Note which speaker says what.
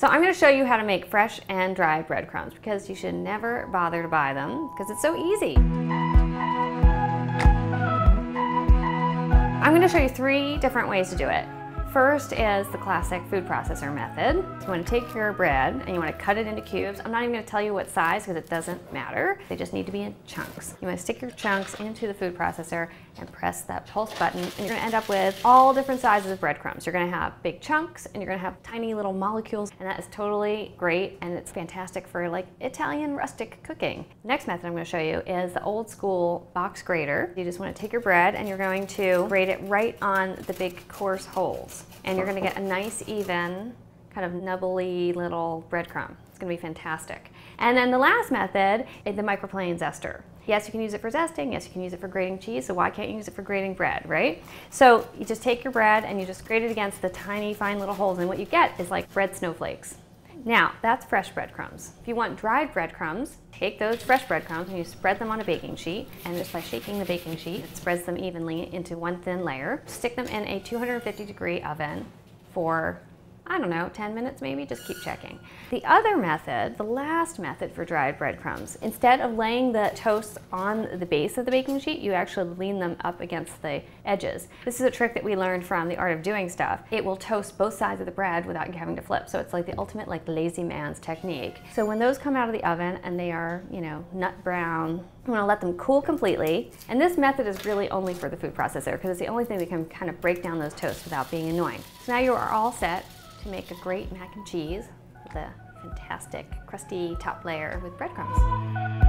Speaker 1: So I'm going to show you how to make fresh and dry breadcrumbs because you should never bother to buy them because it's so easy. I'm going to show you 3 different ways to do it. First is the classic food processor method. You want to take your bread and you want to cut it into cubes. I'm not even going to tell you what size because it doesn't matter. They just need to be in chunks. You want to stick your chunks into the food processor and press that pulse button, and you're going to end up with all different sizes of breadcrumbs. You're going to have big chunks and you're going to have tiny little molecules, and that is totally great, and it's fantastic for like Italian rustic cooking. The next method I'm going to show you is the old school box grater. You just want to take your bread and you're going to grate it right on the big coarse holes. And you're going to get a nice, even, kind of nubbly little breadcrumb. It's going to be fantastic. And then the last method is the Microplane Zester. Yes, you can use it for zesting. Yes, you can use it for grating cheese. So why can't you use it for grating bread, right? So you just take your bread and you just grate it against the tiny, fine little holes, and what you get is like bread snowflakes. Now, that's fresh breadcrumbs. If you want dried breadcrumbs, take those fresh breadcrumbs and you spread them on a baking sheet, and just by shaking the baking sheet, it spreads them evenly into one thin layer. Stick them in a 250-degree oven for, I don't know, 10 minutes maybe, just keep checking. The other method, the last method for dried breadcrumbs, instead of laying the toast on the base of the baking sheet, you actually lean them up against the edges. This is a trick that we learned from The Art of Doing Stuff. It will toast both sides of the bread without you having to flip. So it's like the ultimate like lazy man's technique. So when those come out of the oven and they are, you know, nut brown, you want to let them cool completely. And this method is really only for the food processor because it's the only thing that can kind of break down those toasts without being annoying. So now you are all set to make a great mac and cheese with a fantastic crusty top layer with breadcrumbs.